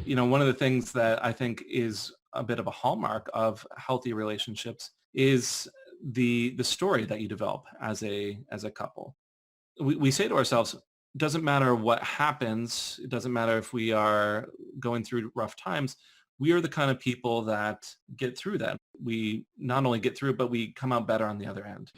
One of the things that I think is a bit of a hallmark of healthy relationships is the story that you develop as a couple. We say to ourselves, doesn't matter what happens, it doesn't matter if we are going through rough times, we are the kind of people that get through that. We not only get through, but we come out better on the other end.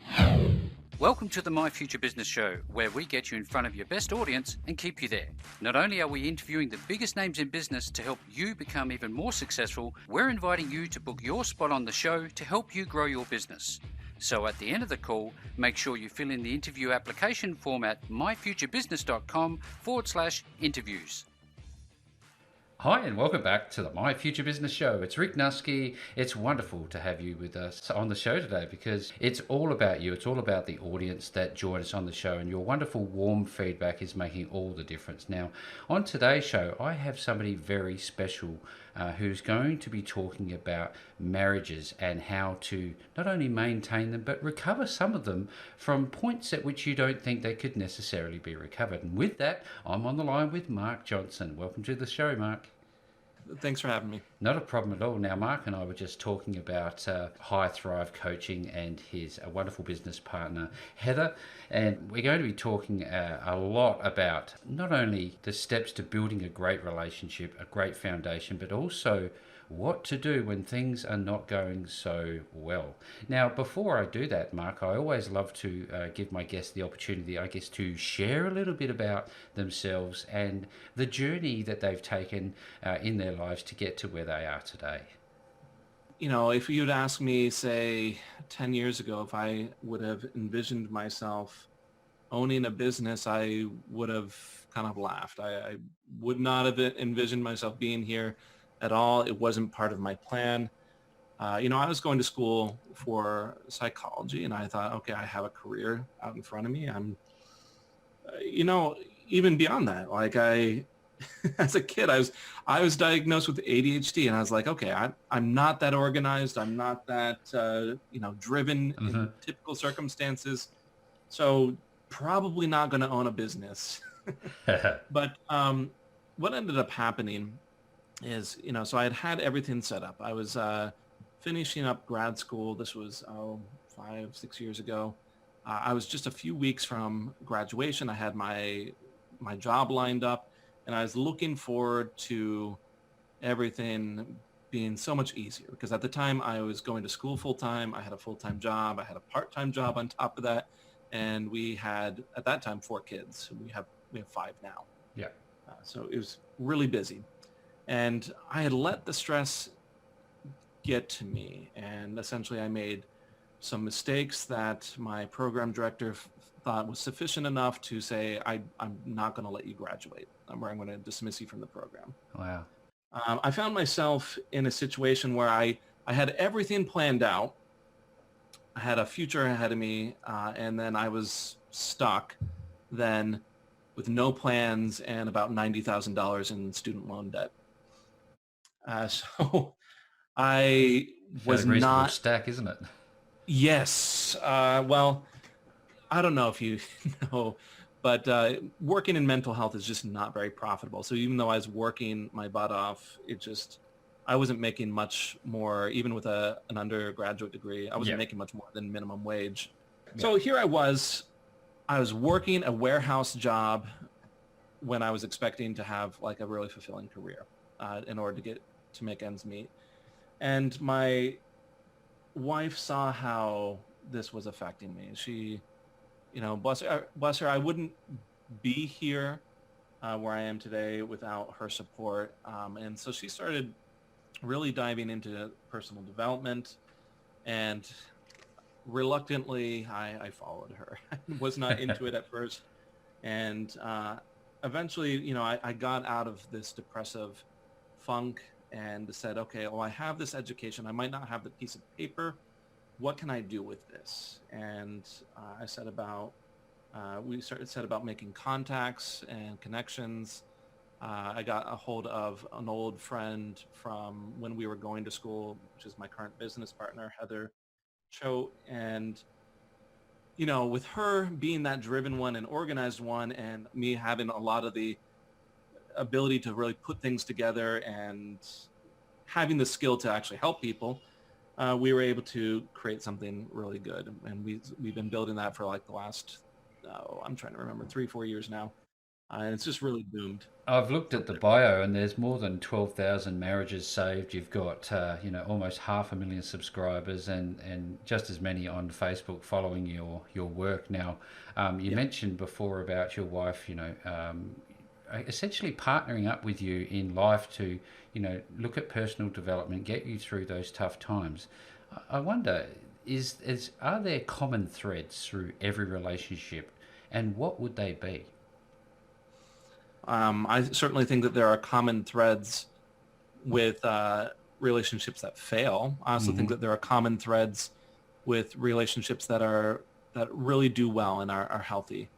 Welcome to the My Future Business Show, where we get you in front of your best audience and keep you there. Not only are we interviewing the biggest names in business to help you become even more successful, we're inviting you to book your spot on the show to help you grow your business. So at the end of the call, make sure you fill in the interview application form at myfuturebusiness.com/interviews. Hi and welcome back to the My Future Business Show. It's Rick Nusky. It's wonderful to have you with us on the show today because it's all about you. It's all about the audience that join us on the show, and your wonderful warm feedback is making all the difference. Now, on today's show, I have somebody very special who's going to be talking about marriages and how to not only maintain them but recover some of them from points at which you don't think they could necessarily be recovered. And with that, I'm on the line with Mark Johnson. Welcome to the show, Mark. Thanks for having me. Not a problem at all. Now, Mark and I were just talking about High Thrive Coaching and his wonderful business partner, Heather. And we're going to be talking a lot about not only the steps to building a great relationship, a great foundation, but also what to do when things are not going so well. Now, before I do that, Mark, I always love to give my guests the opportunity, I guess, to share a little bit about themselves and the journey that they've taken in their lives to get to where they are today. If you'd asked me, say, 10 years ago, if I would have envisioned myself owning a business, I would have kind of laughed. I would not have envisioned myself being here at all. It wasn't part of my plan. I was going to school for psychology, and I thought, okay, I have a career out in front of me. Even beyond that, like as a kid, I was diagnosed with ADHD, and I was like, okay, I'm not that organized. I'm not that, driven in typical circumstances. So probably not going to own a business. But what ended up happening is, so I had everything set up. I was finishing up grad school. This was 5-6 years ago. I was just a few weeks from graduation. I had my job lined up, and I was looking forward to everything being so much easier because at the time I was going to school full time. I had a full-time job. I had a part-time job on top of that, and we had at that time 4 kids. We have 5 now. Yeah. So it was really busy. And I had let the stress get to me, and essentially I made some mistakes that my program director thought was sufficient enough to say, I'm not going to let you graduate, or I'm going to dismiss you from the program. Wow. I found myself in a situation where I had everything planned out. I had a future ahead of me, and then I was stuck then with no plans and about $90,000 in student loan debt. So I was Fairly reasonable not. stack, isn't it? Yes. Well, I don't know if you know, but working in mental health is just not very profitable. So even though I was working my butt off, I wasn't making much more, even with an undergraduate degree. I wasn't making much more than minimum wage. Yeah. So here I was working a warehouse job when I was expecting to have like a really fulfilling career in order to make ends meet. And my wife saw how this was affecting me. She, bless her, I wouldn't be here where I am today without her support. And so she started really diving into personal development, and reluctantly, I followed her. I was not into it at first. And eventually, I got out of this depressive funk and said, okay, well, I have this education. I might not have the piece of paper. What can I do with this? And we set about making contacts and connections. I got a hold of an old friend from when we were going to school, which is my current business partner, Heather Cho. And, with her being that driven one and organized one, and me having a lot of the ability to really put things together and having the skill to actually help people, we were able to create something really good. And we've been building that for like the last, I'm trying to remember, 3-4 years now. And it's just really boomed. I've looked at the bio, and there's more than 12,000 marriages saved. You've got, almost 500,000 subscribers, and just as many on Facebook following your work now. You mentioned before about your wife, essentially partnering up with you in life to, look at personal development, get you through those tough times. I wonder, are there common threads through every relationship, and what would they be? I certainly think that there are common threads with relationships that fail. I also think that there are common threads with relationships that really do well and are healthy.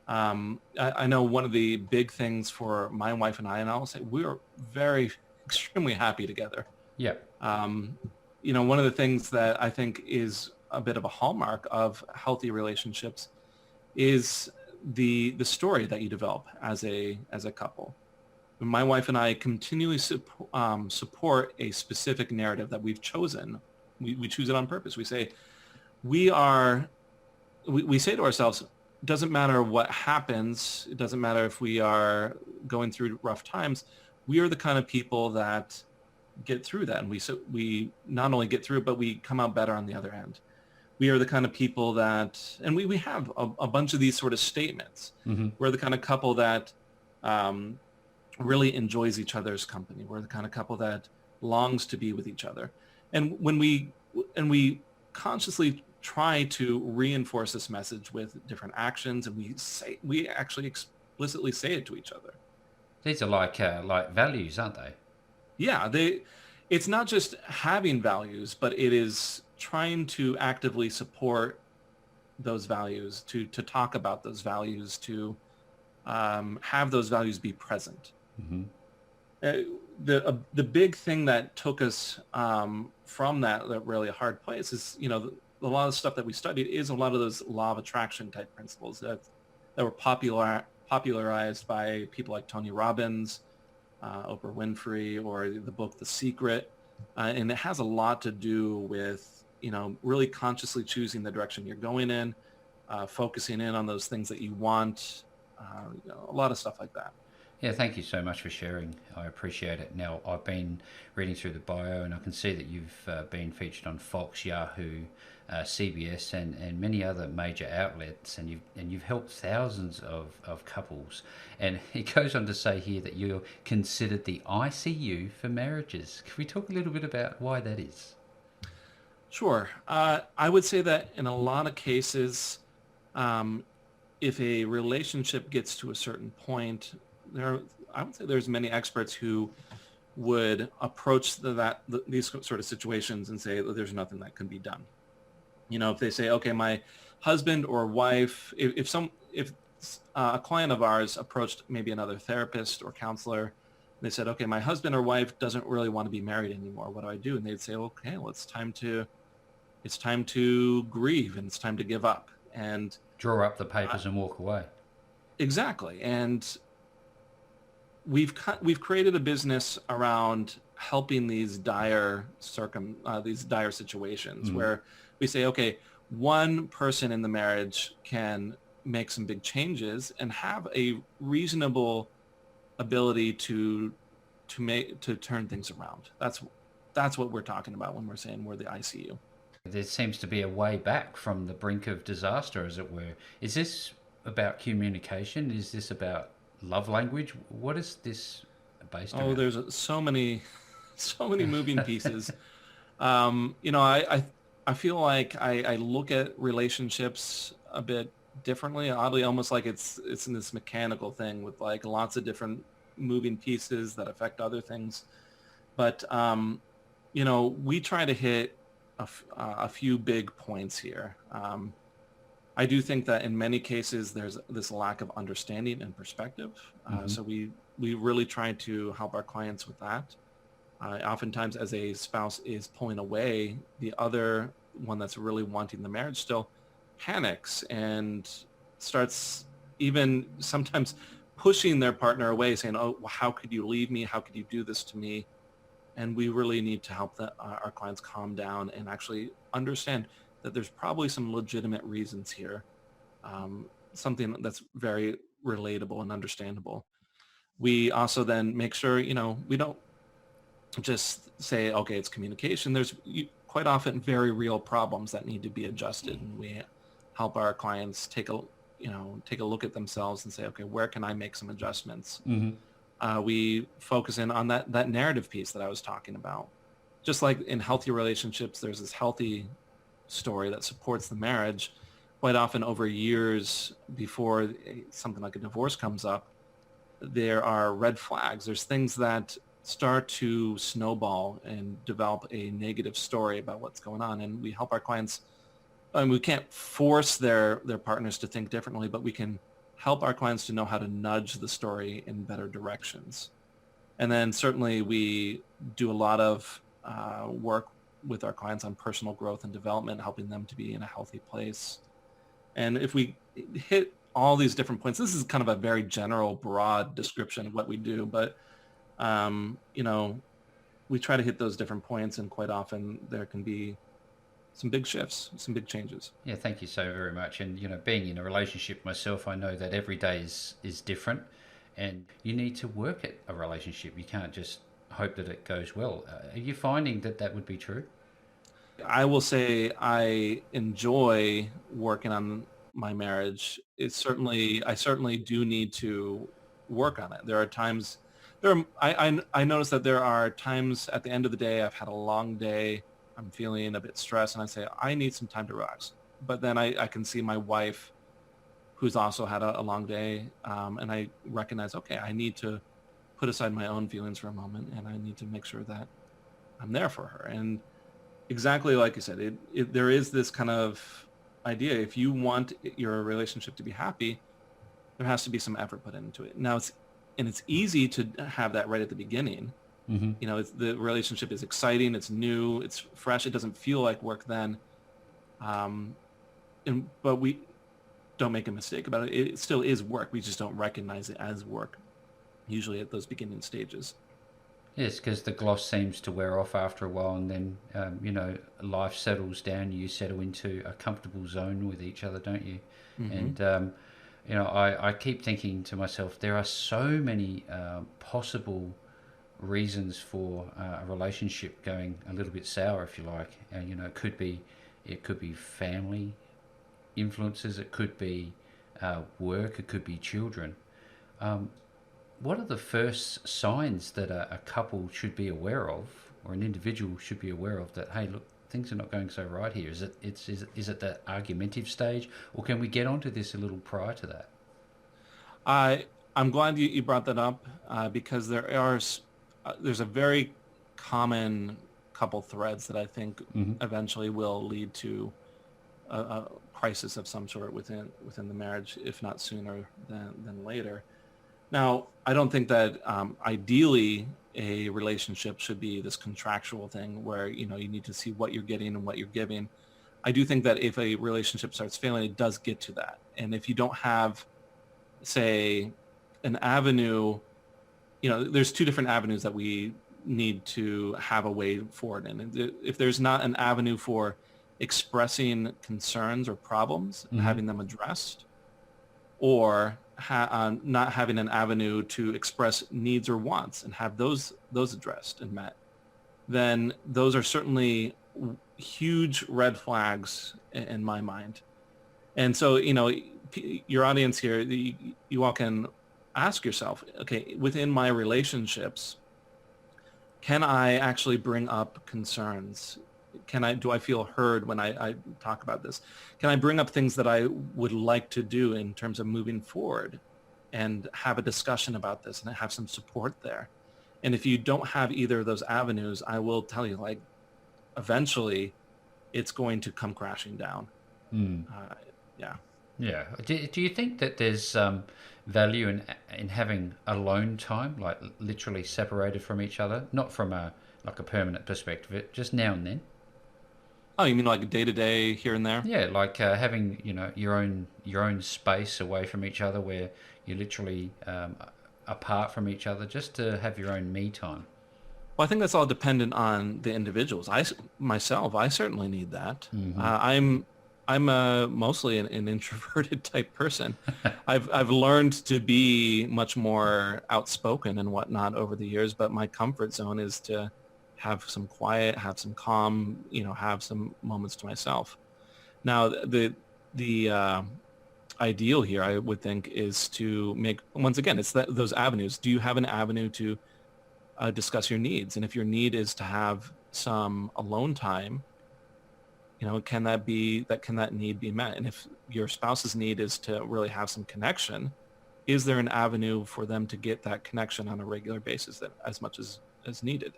I know one of the big things for my wife and I'll say we are extremely happy together. Yeah. One of the things that I think is a bit of a hallmark of healthy relationships is the story that you develop as a couple. My wife and I continually support a specific narrative that we've chosen. We choose it on purpose. We say we say to ourselves, it doesn't matter what happens. It doesn't matter if we are going through rough times. We are the kind of people that get through that, and we not only get through it, but we come out better on the other end. We are the kind of people that, and we have a bunch of these sort of statements. We're the kind of couple that really enjoys each other's company. We're the kind of couple that longs to be with each other. And when we consciously try to reinforce this message with different actions, and we actually explicitly say it to each other. These are like values, aren't they? Yeah, it's not just having values, but it is trying to actively support those values, to talk about those values, to have those values be present. The big thing that took us from that really hard place is, a lot of the stuff that we studied is a lot of those law of attraction type principles that were popularized by people like Tony Robbins, Oprah Winfrey, or the book The Secret. And it has a lot to do with, really consciously choosing the direction you're going in, focusing in on those things that you want, a lot of stuff like that. Yeah, thank you so much for sharing. I appreciate it. Now, I've been reading through the bio, and I can see that you've been featured on Fox, Yahoo, CBS, and many other major outlets, and you've helped thousands of couples. And it goes on to say here that you're considered the ICU for marriages. Can we talk a little bit about why that is? Sure. I would say that in a lot of cases, if a relationship gets to a certain point, I would say there's many experts who would approach these sort of situations and say that there's nothing that can be done. If they say, okay, my husband or wife, if a client of ours approached maybe another therapist or counselor, they said, okay, my husband or wife doesn't really want to be married anymore. What do I do? And they'd say, okay, well, it's time to grieve, and it's time to give up and draw up the papers and walk away. Exactly. And we've created a business around helping these dire situations where we say, okay, one person in the marriage can make some big changes and have a reasonable ability to turn things around. That's what we're talking about when we're saying we're the ICU. There seems to be a way back from the brink of disaster, as it were. Is this about communication? Is this about love language? What is this based on? There's so many moving pieces. I feel like I look at relationships a bit differently, oddly, almost like it's in this mechanical thing with like lots of different moving pieces that affect other things. But we try to hit a few big points here. I do think that in many cases there's this lack of understanding and perspective. So we really try to help our clients with that. Oftentimes, as a spouse is pulling away, the other one that's really wanting the marriage still panics and starts even sometimes pushing their partner away, saying, oh, well, how could you leave me? How could you do this to me? And we really need to help our clients calm down and actually understand that there's probably some legitimate reasons here, something that's very relatable and understandable. We also then make sure, we don't just say, okay, it's communication. There's quite often very real problems that need to be adjusted. And we help our clients take a look at themselves and say, okay, where can I make some adjustments? We focus in on that narrative piece that I was talking about. Just like in healthy relationships, there's this healthy story that supports the marriage. Quite often over years before something like a divorce comes up, there are red flags. There's things that start to snowball and develop a negative story about what's going on. And we help our clients. We can't force their partners to think differently, but we can help our clients to know how to nudge the story in better directions. And then certainly we do a lot of work with our clients on personal growth and development, helping them to be in a healthy place. And if we hit all these different points, this is kind of a very general, broad description of what we do, but we try to hit those different points, and quite often there can be some big shifts, some big changes. Yeah, thank you so very much. And being in a relationship myself, I know that every day is different, and you need to work at a relationship. You can't just hope that it goes well. Are you finding that would be true? I will say I enjoy working on my marriage. I certainly do need to work on it. There are times I notice that there are times at the end of the day, I've had a long day, I'm feeling a bit stressed, and I say, I need some time to relax. But then I can see my wife, who's also had a long day, and I recognize, okay, I need to put aside my own feelings for a moment, and I need to make sure that I'm there for her. And exactly like you said, there is this kind of idea, if you want your relationship to be happy, there has to be some effort put into it. Now, it's easy to have that right at the beginning. The relationship is exciting, it's new, it's fresh, it doesn't feel like work then. But we don't make a mistake about it. It still is work. We just don't recognize it as work, usually at those beginning stages. Yes, because the gloss seems to wear off after a while, and then life settles down. You settle into a comfortable zone with each other, don't you? And I keep thinking to myself, there are so many possible reasons for a relationship going a little bit sour, if you like. It could be family influences, it could be work, it could be children. What are the first signs that a couple should be aware of, or an individual should be aware of, that, hey, look, things are not going so right here? Is it the argumentative stage, or can we get onto this a little prior to that? I'm glad you brought that up, because there's a very common couple threads that I think eventually will lead to a crisis of some sort within the marriage, if not sooner than later. Now, I don't think that ideally a relationship should be this contractual thing where you need to see what you're getting and what you're giving. I do think that if a relationship starts failing, it does get to that. And if you don't have, say, an avenue, there's two different avenues that we need to have a way forward in. And if there's not an avenue for expressing concerns or problems and having them addressed, or not having an avenue to express needs or wants and have those addressed and met, then those are certainly huge red flags in my mind. And so, your audience here, you all can ask yourself, okay, within my relationships, can I actually bring up concerns? Do I feel heard when I talk about this? Can I bring up things that I would like to do in terms of moving forward and have a discussion about this and have some support there? And if you don't have either of those avenues, I will tell you, eventually it's going to come crashing down. Yeah. Yeah. Do you think that there's value in having alone time, like literally separated from each other, not from a permanent perspective, just now and then? Oh, you mean like day to day here and there? Yeah, like having your own space away from each other, where you're literally apart from each other, just to have your own me time. Well, I think that's all dependent on the individuals. Myself, I certainly need that. Hmm. I'm mostly an introverted type person. I've learned to be much more outspoken and whatnot over the years, but my comfort zone is to have some quiet, have some calm, have some moments to myself. Now, the ideal here, I would think, is to make, once again, it's those avenues. Do you have an avenue to discuss your needs? And if your need is to have some alone time, can that need be met? And if your spouse's need is to really have some connection, is there an avenue for them to get that connection on a regular basis, that as much as needed?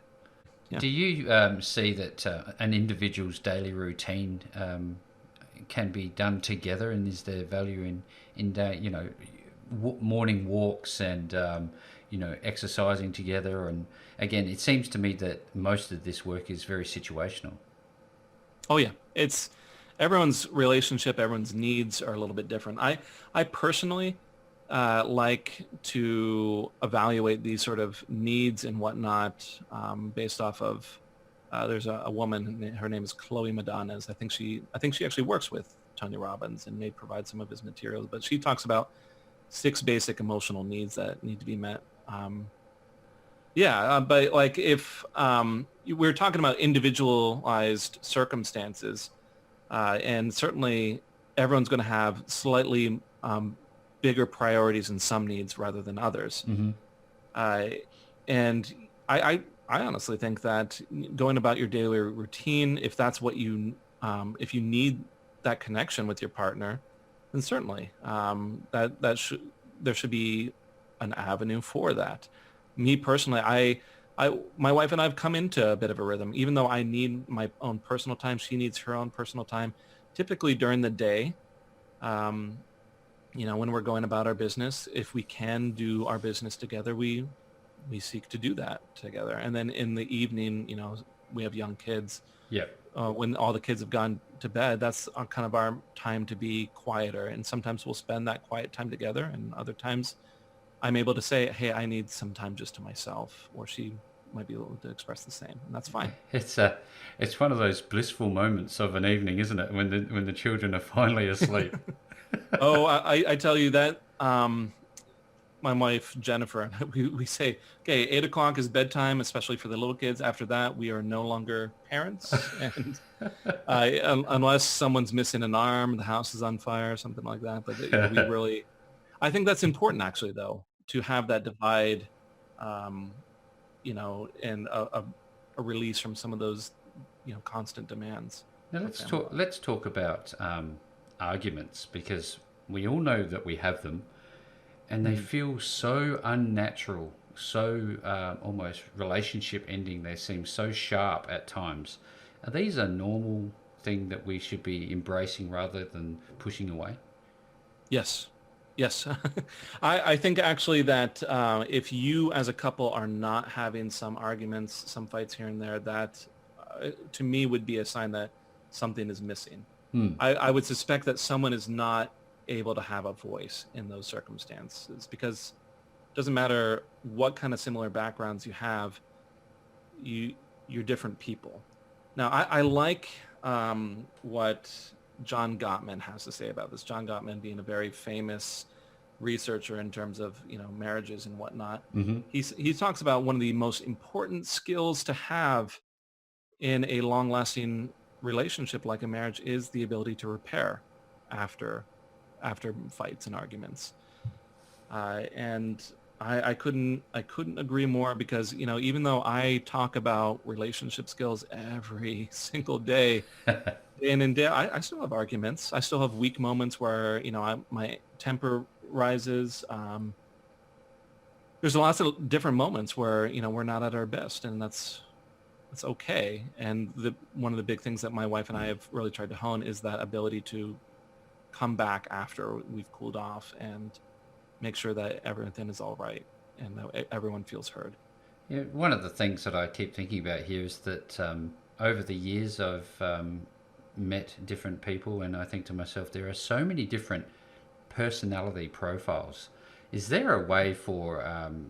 Yeah. Do you see that an individual's daily routine can be done together, and is there value in morning walks and exercising together? And again, it seems to me that most of this work is very situational. Oh yeah, it's everyone's relationship, everyone's needs are a little bit different. I personally like to evaluate these sort of needs and whatnot based off of. There's a woman, her name is Chloe Madonnas. I think she actually works with Tony Robbins and may provide some of his materials. But she talks about 6 basic emotional needs that need to be met. Yeah, but like if we're talking about individualized circumstances, and certainly everyone's going to have slightly bigger priorities in some needs rather than others. Hmm. Uh, and I honestly think that going about your daily routine, if that's what if you need that connection with your partner, then certainly there should be an avenue for that. Me personally, my wife and I have come into a bit of a rhythm. Even though I need my own personal time, she needs her own personal time. Typically during the day, um, when we're going about our business, if we can do our business together, we seek to do that together. And then in the evening, we have young kids. Yeah. When all the kids have gone to bed, that's kind of our time to be quieter. And sometimes we'll spend that quiet time together, and other times I'm able to say, hey, I need some time just to myself, or she might be able to express the same, and that's fine. It's one of those blissful moments of an evening, isn't it? When the children are finally asleep. Oh, I tell you that my wife Jennifer, we say, okay, 8 o'clock is bedtime, especially for the little kids. After that, we are no longer parents, and unless someone's missing an arm, the house is on fire, something like that. But we really, I think that's important, actually, though, to have that divide, um, and a release from some of those, constant demands Now for let's family talk. life. Let's talk about arguments, because we all know that we have them, and they Mhm. feel so unnatural, so almost relationship ending. They seem so sharp at times. Are these a normal thing that we should be embracing rather than pushing away? Yes. Yes. I think actually that if you as a couple are not having some arguments, some fights here and there, that to me would be a sign that something is missing. Hmm. I would suspect that someone is not able to have a voice in those circumstances, because it doesn't matter what kind of similar backgrounds you have, you you're different people. Now, I like what John Gottman has to say about this. John Gottman being a very famous researcher in terms of marriages and whatnot. Mm-hmm. He talks about one of the most important skills to have in a long-lasting relationship like a marriage is the ability to repair after fights and arguments. And I couldn't agree more, because even though I talk about relationship skills every single day, day in and day, I still have arguments. I still have weak moments where my temper rises. There's lots of different moments where we're not at our best, and that's okay. And one of the big things that my wife and I have really tried to hone is that ability to come back after we've cooled off and make sure that everything is all right and that everyone feels heard. Yeah, one of the things that I keep thinking about here is that over the years I've met different people, and I think to myself, there are so many different personality profiles. Is there a way for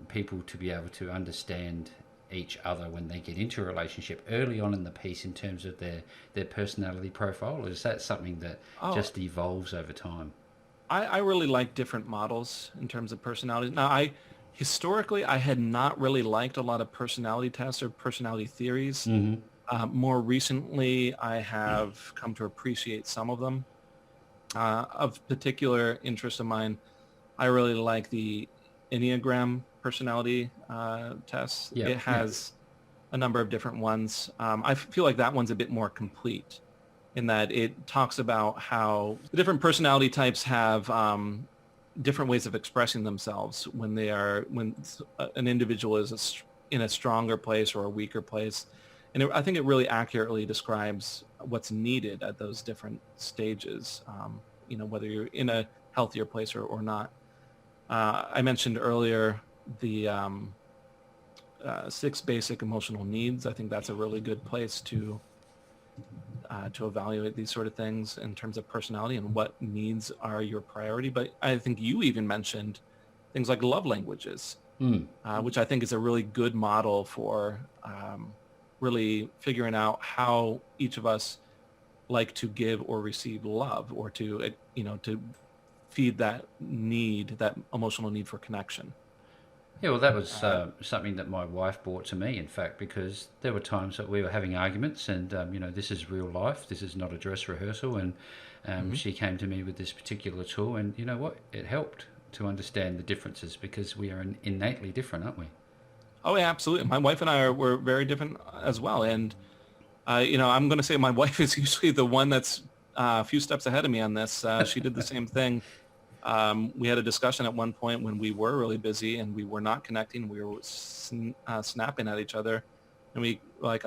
people to be able to understand each other when they get into a relationship early on in the piece in terms of their personality profile? Or is that something that Oh, just evolves over time? I really like different models in terms of personalities. Now, historically, I had not really liked a lot of personality tests or personality theories. Mm-hmm. More recently, I have come to appreciate some of them. Of particular interest of mine, I really like the Enneagram personality tests. It Yep, yep. has a number of different ones. I feel like that one's a bit more complete in that it talks about how the different personality types have different ways of expressing themselves when an individual is in a stronger place or a weaker place. And I think it really accurately describes what's needed at those different stages, whether you're in a healthier place or not. I mentioned earlier the 6 basic emotional needs. I think that's a really good place to evaluate these sort of things in terms of personality and what needs are your priority. But I think you even mentioned things like love languages, Mm. which I think is a really good model for really figuring out how each of us like to give or receive love, or to feed that need, that emotional need for connection. Yeah, well, that was Uh, something that my wife brought to me, in fact, because there were times that we were having arguments, and this is real life. This is not a dress rehearsal, and mhm. she came to me with this particular tool, and you know what? It helped to understand the differences because we are innately different, aren't we? Oh, yeah, absolutely. My wife and I were very different as well. And, I'm going to say my wife is usually the one that's a few steps ahead of me on this. She did the same thing. We had a discussion at one point when we were really busy and we were not connecting. We were snapping at each other. And we were like,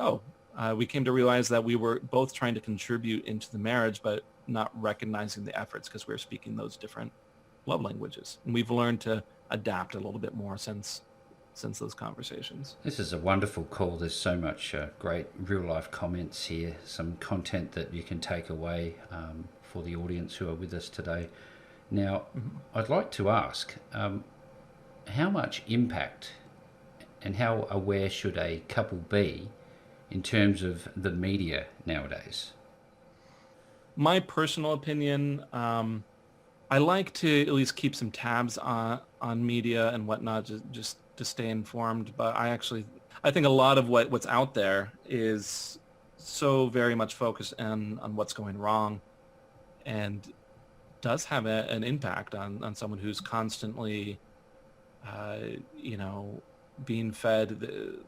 we came to realize that we were both trying to contribute into the marriage, but not recognizing the efforts because we were speaking those different love languages. And we've learned to adapt a little bit more since those conversations. This is a wonderful call. There's so much great real life comments here, some content that you can take away for the audience who are with us today. Now, Mhm. I'd like to ask how much impact and how aware should a couple be in terms of the media nowadays? My personal opinion, I like to at least keep some tabs on media and whatnot, just to stay informed. But I think a lot of what's out there is so very much focused on what's going wrong, and does have an impact on someone who's constantly, uh, you know, being fed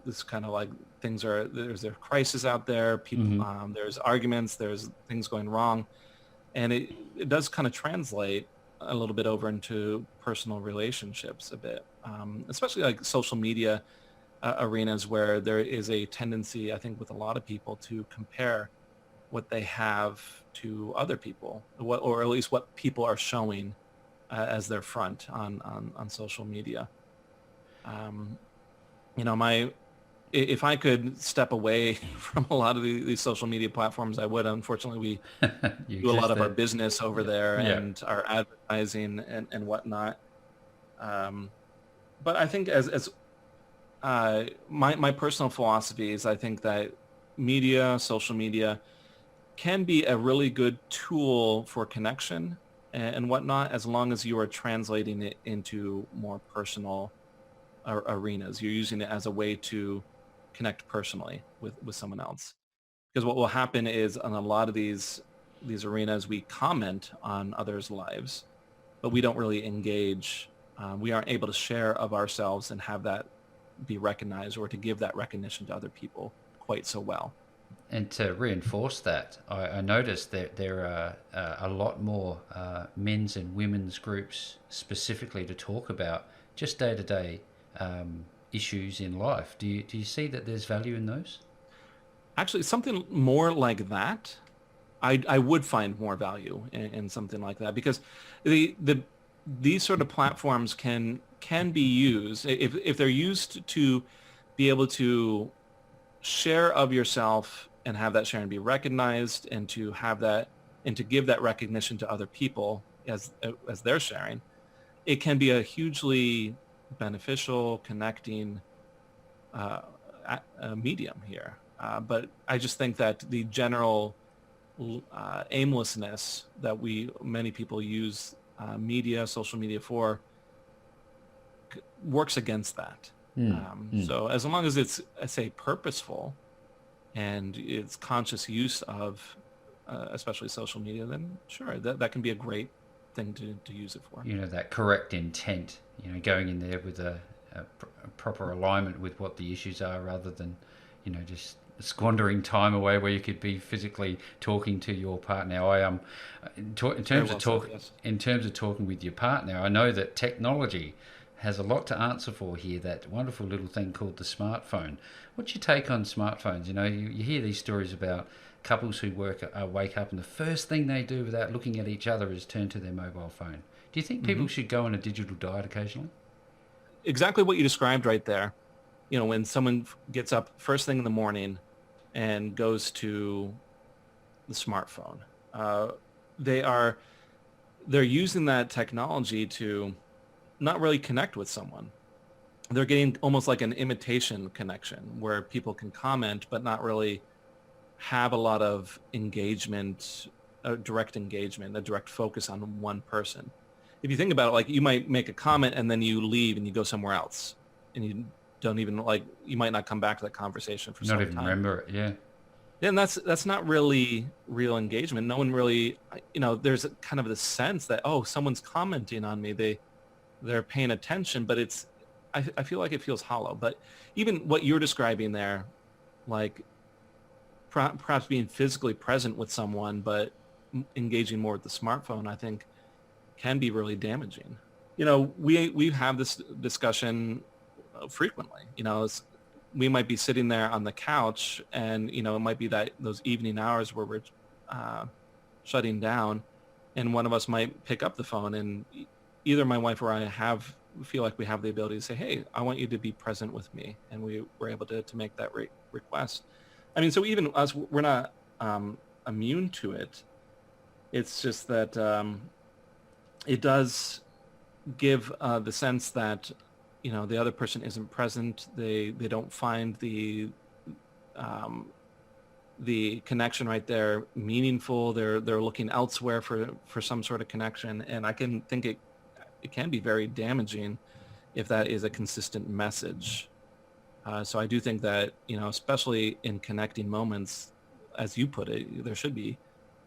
this kind of like there's a crisis out there. People, Mm-hmm. there's arguments, there's things going wrong, and it does kind of translate a little bit over into personal relationships a bit, especially like social media arenas where there is a tendency, I think, with a lot of people to compare what they have to other people, or at least what people are showing as their front on social media. Um, my if I could step away from a lot of these social media platforms, I would. Unfortunately, we You do a lot exist of our there. business over Yeah. there Yeah. and our advertising and whatnot. Um, but I think as my personal philosophy is, I think that social media can be a really good tool for connection and whatnot, as long as you are translating it into more personal arenas. You're using it as a way to connect personally with someone else. Because what will happen is on a lot of these arenas, we comment on others' lives, but we don't really engage. We aren't able to share of ourselves and have that be recognized, or to give that recognition to other people quite so well. And to reinforce that, I noticed that there are a lot more men's and women's groups specifically to talk about just day to day issues in life. Do you see that there's value in those? Actually, something more like that, I would find more value in something like that, because these sort of platforms can be used, if they're used to be able to share of yourself and have that sharing be recognized, and to have that and to give that recognition to other people as they're sharing, it can be a hugely beneficial connecting medium here. But I just think that the general aimlessness that many people use social media for works against that. So as long as it's, I say, purposeful and it's conscious use of especially social media, then sure, that can be a great thing to use it for. That correct intent, going in there with a proper alignment with what the issues are, rather than, just squandering time away where you could be physically talking to your partner. In terms of talking with your partner, I know that technology has a lot to answer for here, that wonderful little thing called the smartphone. What's your take on smartphones? You hear these stories about couples who wake up and the first thing they do without looking at each other is turn to their mobile phone. Do you think people should go on a digital diet occasionally? Exactly what you described right there. When someone gets up first thing in the morning and goes to the smartphone, they're using that technology to not really connect with someone. They're getting almost like an imitation connection where people can comment but not really have a lot of engagement, direct engagement, a direct focus on one person. If you think about it, like, you might make a comment and then you leave and you go somewhere else, and you don't even, you might not come back to that conversation for some time. Not even remember it, yeah. And that's not really real engagement. No one really, there's kind of the sense that, oh, someone's commenting on me. They're paying attention, but I feel like it feels hollow. But even what you're describing there, like perhaps being physically present with someone, but engaging more with the smartphone, I think can be really damaging. We have this discussion frequently. We might be sitting there on the couch, and it might be those evening hours where we're shutting down, and one of us might pick up the phone, and either my wife or I feel like we have the ability to say, hey, I want you to be present with me, and we were able to make that request. I mean, so even us, we're not immune to it. It's just that it does give the sense that the other person isn't present. They don't find the connection right there meaningful. They're looking elsewhere for some sort of connection, and I can think it can be very damaging if that is a consistent message. So I do think that especially in connecting moments, as you put it, there should be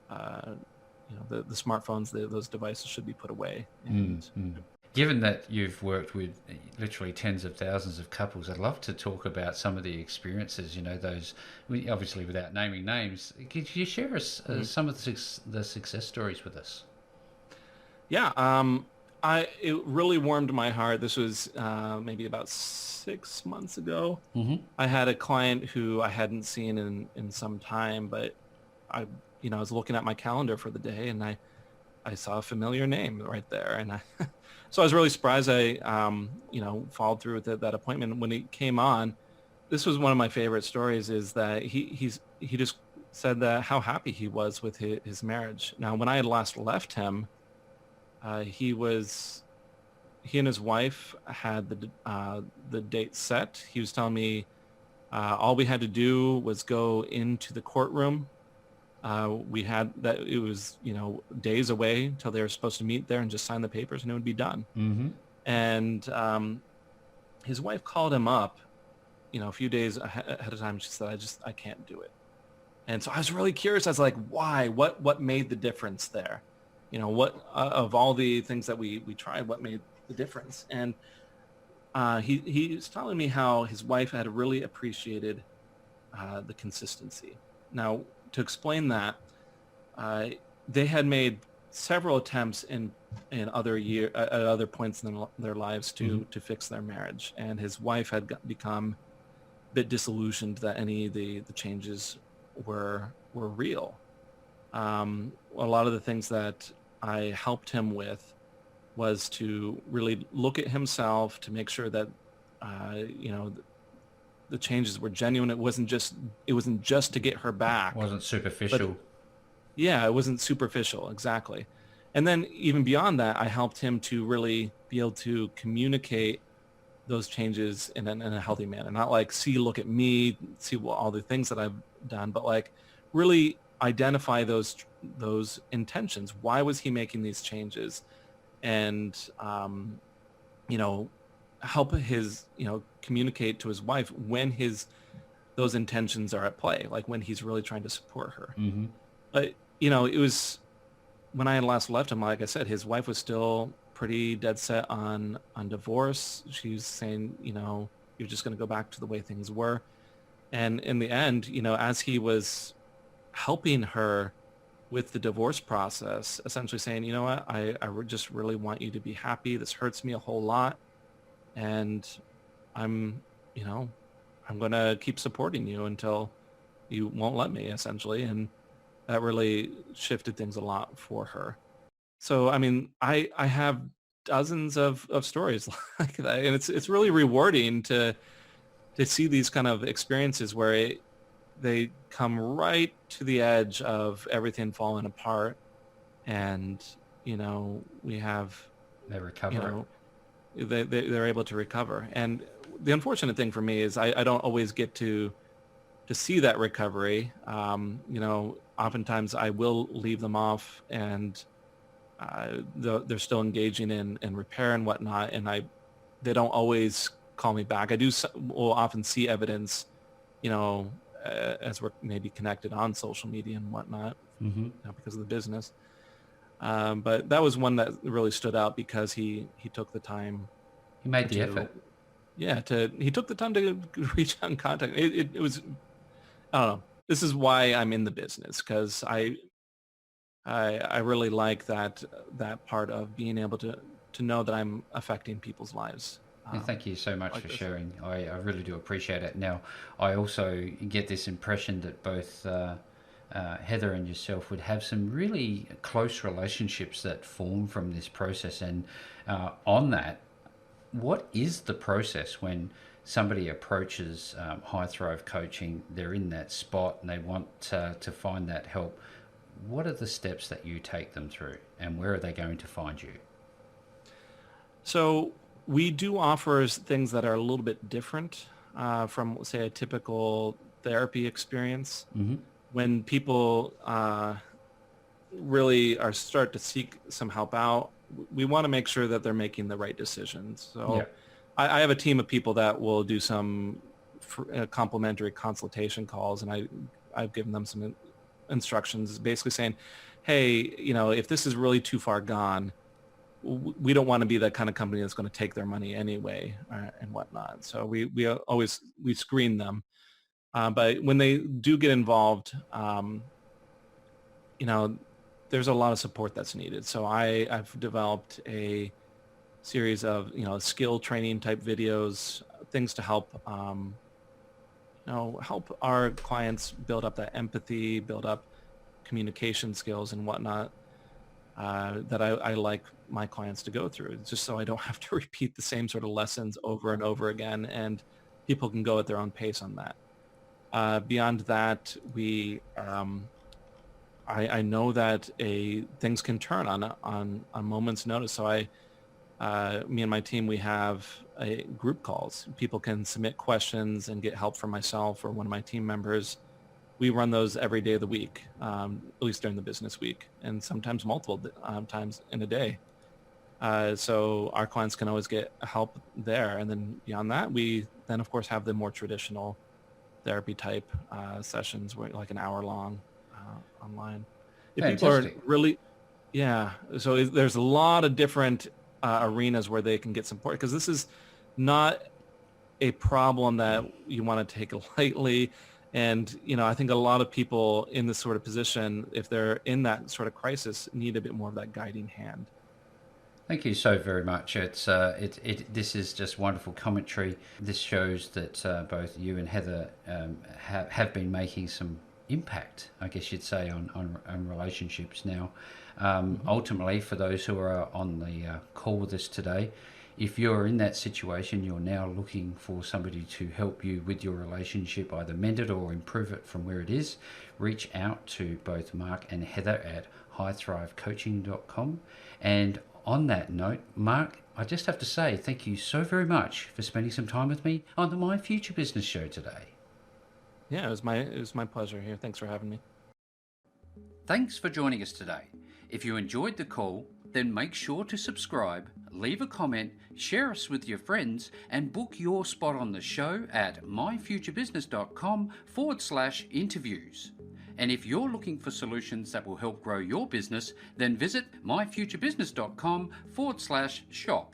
the smartphones, those devices should be put away. And, Given that you've worked with literally tens of thousands of couples, I'd love to talk about some of the experiences, those, obviously without naming names. Could you share us some of the success stories with us? Yeah, it really warmed my heart. This was maybe about 6 months ago. I had a client who I hadn't seen in some time, but I was looking at my calendar for the day, and I saw a familiar name right there, and so I was really surprised. I followed through with that appointment. When he came on, this was one of my favorite stories. Is that he just said that how happy he was with his marriage. Now, when I had last left him, he and his wife had the date set. He was telling me all we had to do was go into the courtroom. We had that, it was days away till they were supposed to meet there and just sign the papers, and it would be done. And his wife called him up a few days ahead of time. She said, I can't do it. And so I was really curious. I was like, why? What made the difference there? What of all the things that we tried, what made the difference? And he was telling me how his wife had really appreciated the consistency. Now, to explain that, they had made several attempts at other points in their lives to fix their marriage, and his wife had become a bit disillusioned that any of the changes were real. A lot of the things that I helped him with was to really look at himself, to make sure that the changes were genuine. It wasn't just to get her back. Wasn't superficial. But yeah, it wasn't superficial, exactly. And then even beyond that, I helped him to really be able to communicate those changes in a healthy manner. Not like, see, look at me, see all the things that I've done, but like really identify those intentions. Why was he making these changes? And, help his, communicate to his wife when those intentions are at play, like when he's really trying to support her. Mm-hmm. But, it was when I had last left him, like I said, his wife was still pretty dead set on divorce. She was saying, you're just going to go back to the way things were. And in the end, as he was helping her with the divorce process, essentially saying, you know what, I just really want you to be happy. This hurts me a whole lot. And I'm going to keep supporting you until you won't let me, essentially. And that really shifted things a lot for her. So, I mean, I have dozens of stories like that. And it's really rewarding to see these kind of experiences where they come right to the edge of everything falling apart. And, we have... They recover. They're able to recover. And the unfortunate thing for me is I don't always get to see that recovery. Oftentimes I will leave them off and they're still engaging in repair and whatnot, and they don't always call me back. Will often see evidence, as we're maybe connected on social media and whatnot, Mm-hmm. because of the business. But that was one that really stood out because he took the time. He made the effort. Yeah, he took the time to reach out and contact. It was, I don't know. This is why I'm in the business, because I really like that part of being able to know that I'm affecting people's lives. And thank you so much like for this. sharing. I really do appreciate it. Now, I also get this impression that both Heather and yourself would have some really close relationships that form from this process. And on that, what is the process when somebody approaches High Thrive Coaching? They're in that spot and they want to find that help. What are the steps that you take them through, and where are they going to find you? So we do offer things that are a little bit different from, say, a typical therapy experience. Mm-hmm. When people really start to seek some help out, we want to make sure that they're making the right decisions. So Yeah. I have a team of people that will do some complimentary consultation calls, and I've given them some instructions, basically saying, hey, if this is really too far gone, we don't want to be that kind of company that's going to take their money anyway and whatnot. So we screen them. But when they do get involved, there's a lot of support that's needed. So I've developed a series of, skill training type videos, things to help, help our clients build up that empathy, build up communication skills and whatnot, that I like my clients to go through, just so I don't have to repeat the same sort of lessons over and over again, and people can go at their own pace on that. Beyond that, I know that things can turn on moment's notice. So me and my team, we have group calls. People can submit questions and get help from myself or one of my team members. We run those every day of the week, at least during the business week, and sometimes multiple times in a day. So our clients can always get help there. And then beyond that, we then, of course, have the more traditional therapy type sessions, where like an hour long online. If people are really, yeah. So there's a lot of different arenas where they can get support, because this is not a problem that you want to take lightly. And, I think a lot of people in this sort of position, if they're in that sort of crisis, need a bit more of that guiding hand. Thank you so very much. This is just wonderful commentary. This shows that both you and Heather have been making some impact, I guess you'd say, on relationships now. Ultimately, for those who are on the call with us today, If you're in that situation, you're now looking for somebody to help you with your relationship, either mend it or improve it from where it is, reach out to both Mark and Heather at highthrivecoaching.com. And on that note, Mark, I just have to say thank you so very much for spending some time with me on the My Future Business show today. Yeah, it was my pleasure here. Thanks for having me. Thanks for joining us today. If you enjoyed the call, then make sure to subscribe, leave a comment, share us with your friends, and book your spot on the show at myfuturebusiness.com/interviews. And if you're looking for solutions that will help grow your business, then visit myfuturebusiness.com/shop.